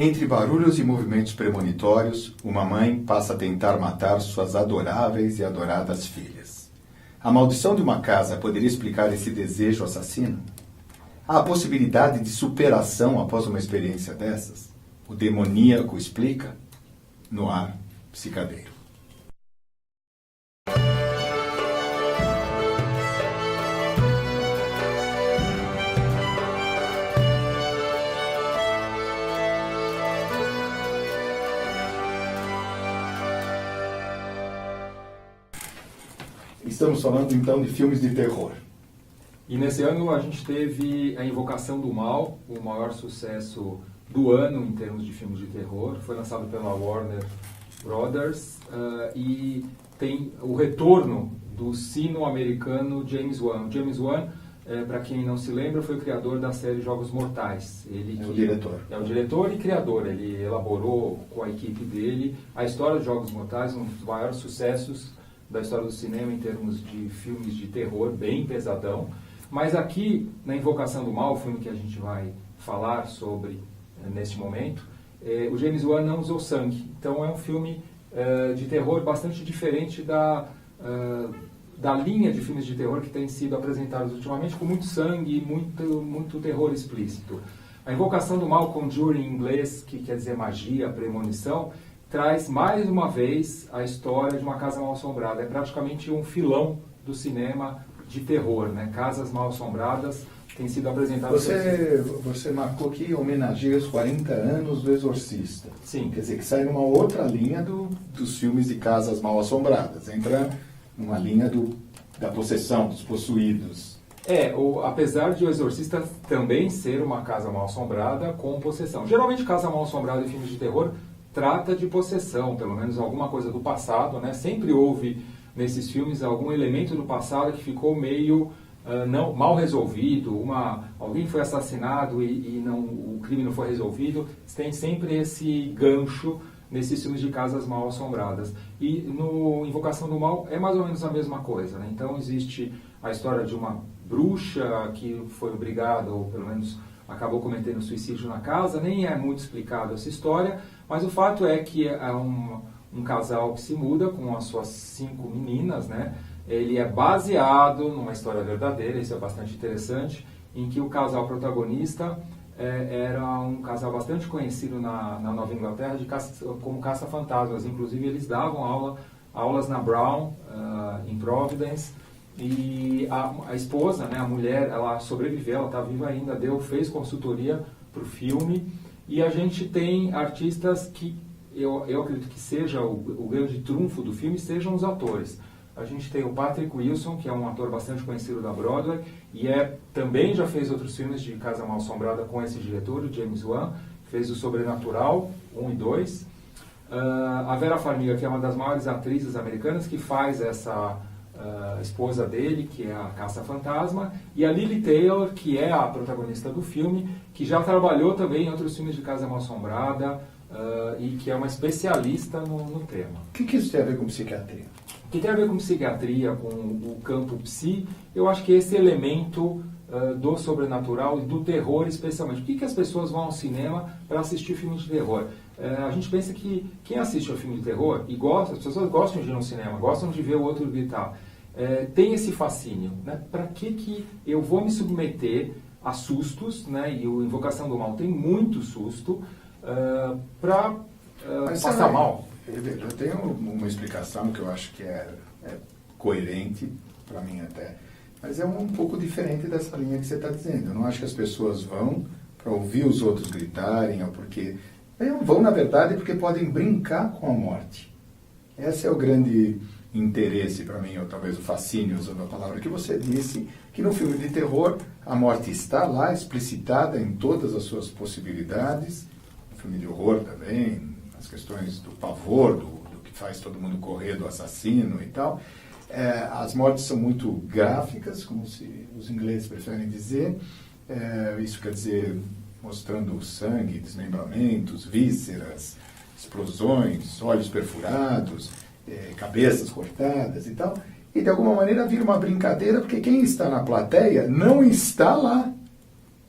Entre barulhos e movimentos premonitórios, uma mãe passa a tentar matar suas adoráveis e adoradas filhas. A maldição de uma casa poderia explicar esse desejo assassino? Há a possibilidade de superação após uma experiência dessas? O demoníaco explica? No ar, Psicadeiro. Estamos falando então de filmes de terror. E nesse ano a gente teve A Invocação do Mal, o maior sucesso do ano em termos de filmes de terror. Foi lançado pela Warner Brothers e tem o retorno do sino-americano James Wan. O James Wan, para quem não se lembra, foi o criador da série Jogos Mortais. O diretor. É o diretor e criador. Ele elaborou com a equipe dele a história de Jogos Mortais, um dos maiores sucessos da história do cinema em termos de filmes de terror, bem pesadão. Mas aqui, na Invocação do Mal, o filme que a gente vai falar sobre neste momento, o James Wan não usou sangue. Então é um filme de terror bastante diferente da linha de filmes de terror que tem sido apresentados ultimamente, com muito sangue e muito terror explícito. A Invocação do Mal, Conjuring em inglês, que quer dizer magia, premonição, traz mais uma vez a história de uma casa mal-assombrada. É praticamente um filão do cinema de terror, né? Casas mal-assombradas têm sido apresentadas... Você marcou que homenageia os 40 anos do Exorcista. Sim. Quer dizer, que sai numa outra linha dos filmes de casas mal-assombradas. Entra numa linha da possessão, dos possuídos. Apesar de O Exorcista também ser uma casa mal-assombrada com possessão. Geralmente, casa mal-assombrada em filmes de terror trata de possessão, pelo menos alguma coisa do passado, né? Sempre houve nesses filmes algum elemento do passado que ficou meio mal resolvido, alguém foi assassinado e o crime não foi resolvido. Tem sempre esse gancho nesses filmes de casas mal assombradas. E no Invocação do Mal é mais ou menos a mesma coisa, né? Então existe a história de uma bruxa que foi obrigada, ou pelo menos acabou cometendo suicídio na casa. Nem é muito explicado essa história, mas o fato é que é um casal que se muda com as suas 5 meninas, né? Ele é baseado numa história verdadeira, isso é bastante interessante, em que o casal protagonista era um casal bastante conhecido na Nova Inglaterra como caça-fantasmas. Inclusive, eles davam aulas na Brown, em Providence, e a esposa, né, a mulher, ela sobreviveu, ela está viva ainda, fez consultoria para o filme, e a gente tem artistas que eu acredito que seja o grande trunfo do filme, sejam os atores. A gente tem o Patrick Wilson, que é um ator bastante conhecido da Broadway, e também já fez outros filmes de Casa Mal-Assombrada com esse diretor, o James Wan, fez o Sobrenatural 1 e 2. A Vera Farmiga, que é uma das maiores atrizes americanas, que faz essa esposa dele, que é a Caça-Fantasma, e a Lily Taylor, que é a protagonista do filme, que já trabalhou também em outros filmes de Casa Mal-Assombrada, e que é uma especialista no tema. O que isso tem a ver com psiquiatria? O que tem a ver com psiquiatria, com o campo psi, eu acho que esse elemento do sobrenatural e do terror especialmente. Por que as pessoas vão ao cinema para assistir filmes de terror? A gente pensa que quem assiste ao filme de terror, e as pessoas gostam de ir no cinema, gostam de ver o outro gritar, tem esse fascínio, né? Para que eu vou me submeter a sustos, né? E o Invocação do Mal tem muito susto, para passar mal. Eu tenho uma explicação que eu acho que é coerente, para mim até, mas é um pouco diferente dessa linha que você está dizendo. Eu não acho que as pessoas vão para ouvir os outros gritarem, ou porque... Vão, na verdade, porque podem brincar com a morte. Esse é o grande interesse para mim, ou talvez o fascínio, usando a palavra que você disse, que no filme de terror a morte está lá, explicitada em todas as suas possibilidades. No filme de horror também, as questões do pavor, do que faz todo mundo correr do assassino e tal. As mortes são muito gráficas, como os ingleses preferem dizer. Isso quer dizer, mostrando sangue, desmembramentos, vísceras, explosões, olhos perfurados, cabeças cortadas e tal. E de alguma maneira vira uma brincadeira, porque quem está na plateia não está lá.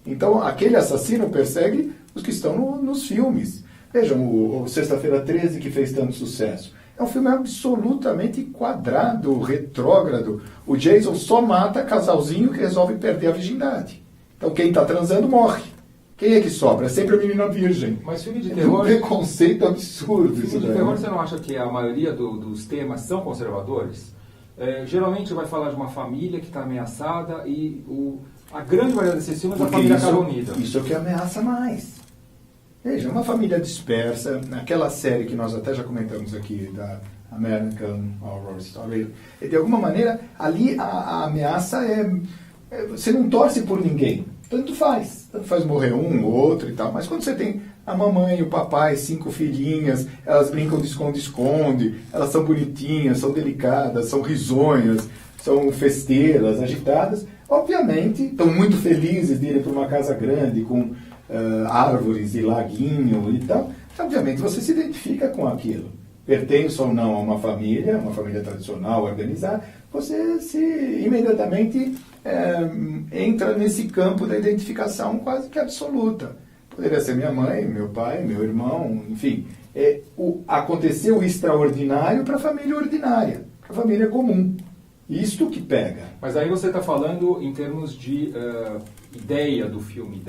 Então aquele assassino persegue os que estão nos filmes. Vejam, o Sexta-feira 13, que fez tanto sucesso. É um filme absolutamente quadrado, retrógrado. O Jason só mata casalzinho que resolve perder a virgindade. Então quem está transando morre. Quem é que sobra? É sempre a menina virgem. Mas filme de É terror... um preconceito absurdo. Filme Isso de daí, terror, né? você não acha que a maioria dos temas são conservadores? Geralmente vai falar de uma família que está ameaçada e a grande maioria desses filmes é a Porque família acaba unida. isso é o que ameaça mais. Veja, uma família dispersa, naquela série que nós até já comentamos aqui, da American Horror Story, de alguma maneira, ali a ameaça você não torce por ninguém. Tanto faz morrer um ou outro e tal, mas quando você tem a mamãe, o papai, 5 filhinhas, elas brincam de esconde-esconde, elas são bonitinhas, são delicadas, são risonhas, são festeiras, agitadas, obviamente estão muito felizes de ir para uma casa grande com árvores e laguinho e tal. Obviamente você se identifica com aquilo. Pertence ou não a uma família tradicional, organizada, você imediatamente entra nesse campo da identificação quase que absoluta. Poderia ser minha mãe, meu pai, meu irmão, enfim. Aconteceu o extraordinário para a família ordinária, para a família comum. Isto que pega. Mas aí você está falando em termos de ideia do filme,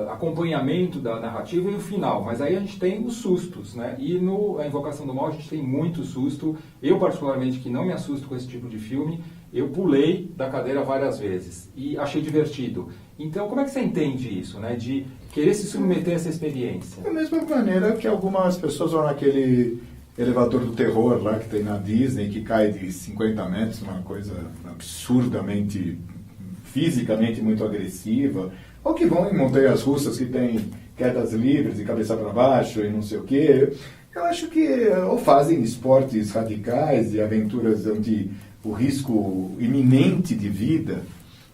acompanhamento da narrativa e o final. Mas aí a gente tem os sustos, né? E A Invocação do Mal a gente tem muito susto. Eu, particularmente, que não me assusto com esse tipo de filme, eu pulei da cadeira várias vezes e achei divertido. Então, como é que você entende isso, né? De querer se submeter a essa experiência? Da mesma maneira que algumas pessoas vão naquele elevador do terror lá que tem na Disney, que cai de 50 metros, uma coisa absurdamente, fisicamente muito agressiva, ou que vão em montanhas russas que tem quedas livres de cabeça para baixo e não sei o quê. Eu acho que ou fazem esportes radicais e aventuras onde o risco iminente de vida.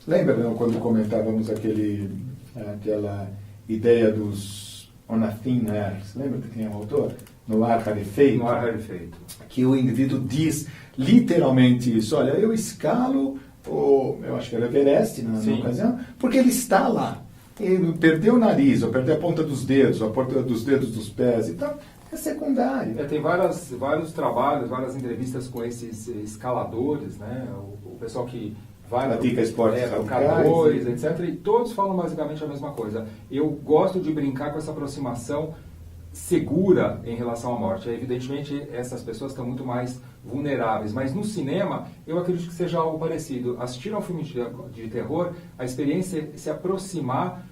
Lembra, não, quando comentávamos aquela ideia dos On a Thin Air? Você lembra que tinha um autor? No ar rarefeito. No ar rarefeito. Que o indivíduo diz literalmente isso. Olha, eu escalo, eu acho que era Everest na ocasião, porque ele está lá. Ele perdeu o nariz, ou perdeu a ponta dos dedos, ou a ponta dos dedos dos pés. Então, é secundário. Tem vários trabalhos, várias entrevistas com esses escaladores, né? O pessoal que vai pratica esportes radicais, etc. E todos falam basicamente a mesma coisa. Eu gosto de brincar com essa aproximação segura em relação à morte. Evidentemente, essas pessoas estão muito mais vulneráveis, mas no cinema, eu acredito que seja algo parecido. Assistir a um filme de terror, a experiência é se aproximar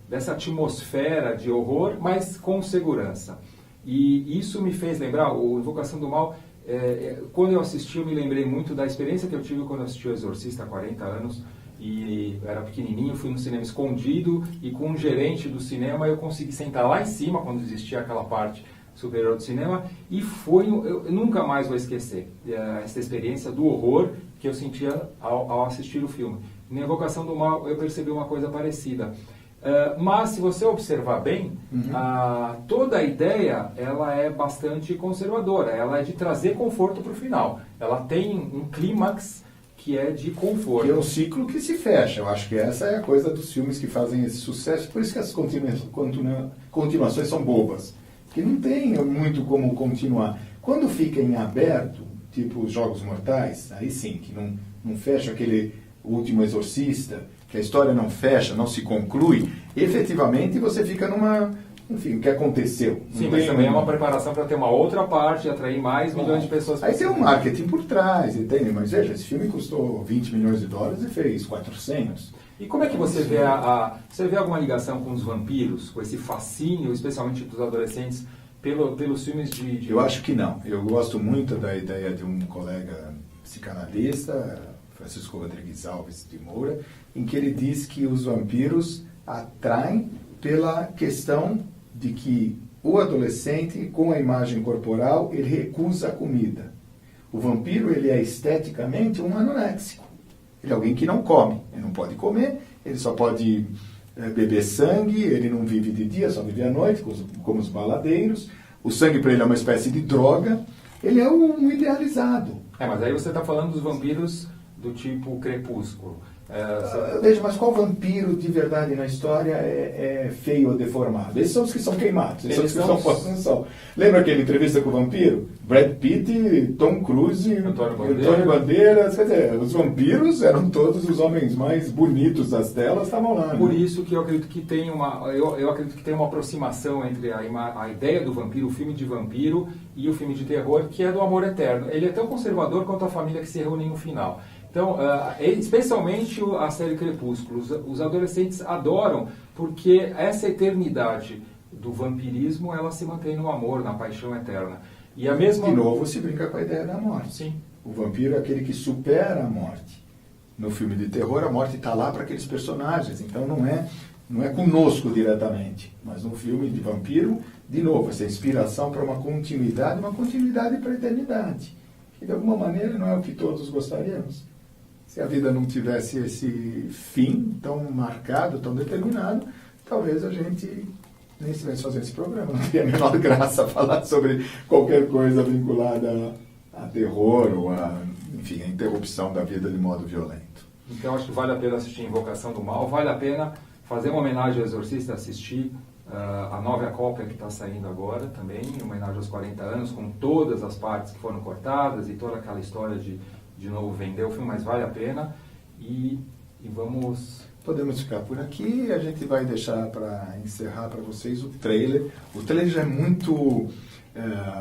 dessa atmosfera de horror, mas com segurança. E isso me fez lembrar, o Invocação do Mal, quando eu assisti, eu me lembrei muito da experiência que eu tive quando eu assisti O Exorcista há 40 anos, e era pequenininho, fui no cinema escondido, e com um gerente do cinema eu consegui sentar lá em cima, quando existia aquela parte superior do cinema, e eu nunca mais vou esquecer essa experiência do horror que eu sentia ao assistir o filme. Na Invocação do Mal eu percebi uma coisa parecida. Mas se você observar bem, toda a ideia ela é bastante conservadora, ela é de trazer conforto para o final. Ela tem um clímax que é de conforto. Que é um ciclo que se fecha. Eu acho que essa é a coisa dos filmes que fazem esse sucesso. Por isso que as continuações são bobas. Que não tem muito como continuar. Quando fica em aberto, tipo os Jogos Mortais, aí sim, que não fecha aquele Último Exorcista, que a história não fecha, não se conclui, efetivamente você fica enfim, o que aconteceu. Sim, mas também é uma preparação para ter uma outra parte e atrair mais milhões de pessoas. Aí tem um marketing por trás, entende? Mas veja, esse filme custou $20 milhões e fez 400. E como é que você vê você vê alguma ligação com os vampiros, com esse fascínio, especialmente dos adolescentes, pelos filmes de... Eu acho que não. Eu gosto muito da ideia de um colega psicanalista, Francisco Rodrigues Alves de Moura, em que ele diz que os vampiros atraem pela questão de que o adolescente, com a imagem corporal, ele recusa a comida. O vampiro, ele é esteticamente um anoréxico. Ele é alguém que não come. Ele não pode comer, ele só pode beber sangue, ele não vive de dia, só vive à noite, como os baladeiros. O sangue para ele é uma espécie de droga. Ele é um idealizado. Mas aí você está falando dos vampiros do tipo Crepúsculo. Veja, mas qual vampiro de verdade na história é feio ou deformado? Esses são os que são queimados, esses são os que são postos no sol. Lembra aquele entrevista com o vampiro? Brad Pitt, Tom Cruise, Antônio Bandeiras. Quer dizer, os vampiros eram todos os homens mais bonitos das telas, estavam lá. Por isso que eu acredito que tem eu acredito que tem uma aproximação entre a ideia do vampiro, o filme de vampiro, e o filme de terror, que é do amor eterno. Ele é tão conservador quanto a família que se reúne no final. Então, especialmente a série Crepúsculo, os adolescentes adoram, porque essa eternidade do vampirismo, ela se mantém no amor, na paixão eterna. E a mesma... De novo, se brinca com a ideia da morte. Sim. O vampiro é aquele que supera a morte. No filme de terror, a morte está lá para aqueles personagens, então não é conosco diretamente. Mas no filme de vampiro, de novo, essa inspiração para uma continuidade para a eternidade. Que de alguma maneira não é o que todos gostaríamos. Se a vida não tivesse esse fim tão marcado, tão determinado, talvez a gente nem estivesse fazendo esse programa. Não teria a menor graça falar sobre qualquer coisa vinculada a terror ou enfim, a interrupção da vida de modo violento. Então acho que vale a pena assistir Invocação do Mal, vale a pena fazer uma homenagem ao Exorcista, assistir a nova cópia que está saindo agora também, em homenagem aos 40 anos, com todas as partes que foram cortadas e toda aquela história de novo vender o filme, mas vale a pena e vamos... Podemos ficar por aqui e a gente vai deixar para encerrar para vocês o trailer. O trailer já é muito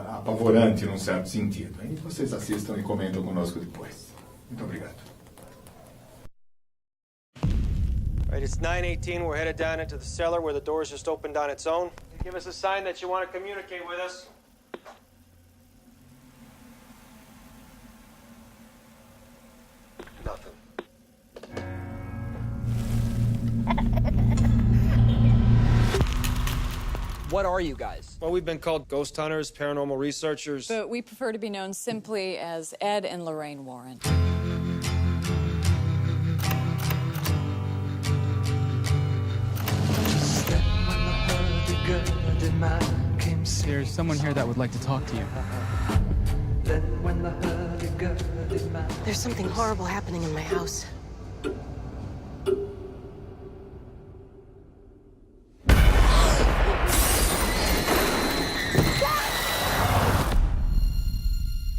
apavorante num certo sentido. Aí vocês assistam e comentam conosco depois. Muito obrigado. All right, it's 9:18. We're headed down into the cellar where the doors just opened on its own. Give us a sign that you want to communicate with us. Nothing. What are you guys? Well, we've been called ghost hunters, paranormal researchers. But we prefer to be known simply as Ed and Lorraine Warren. There's someone here that would like to talk to you. There's something horrible happening in my house.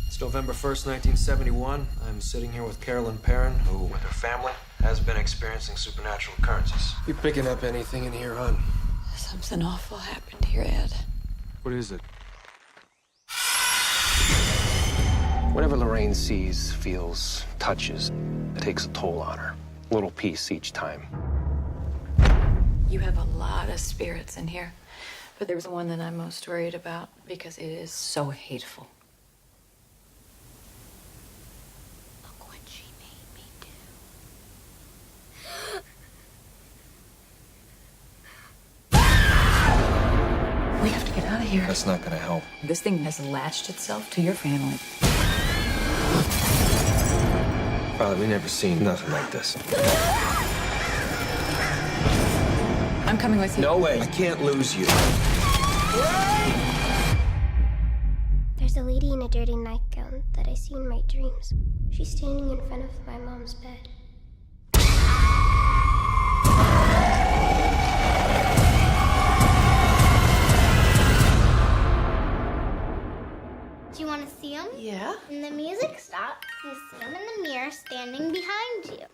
It's November 1st, 1971. I'm sitting here with Carolyn Perrin, who, with her family, has been experiencing supernatural occurrences. You picking up anything in here, hon? Something awful happened here, Ed. What is it? Whatever Lorraine sees, feels, touches, it takes a toll on her. A little piece each time. You have a lot of spirits in here, but there's one that I'm most worried about because it is so hateful. Look what she made me do. We have to get out of here. That's not gonna help. This thing has latched itself to your family. Father, we never seen nothing like this. I'm coming with you. No way. I can't lose you. There's a lady in a dirty nightgown that I see in my dreams. She's standing in front of my mom's bed. Do you want to see him? Yeah? When the music stops, you see him in the mirror standing behind you.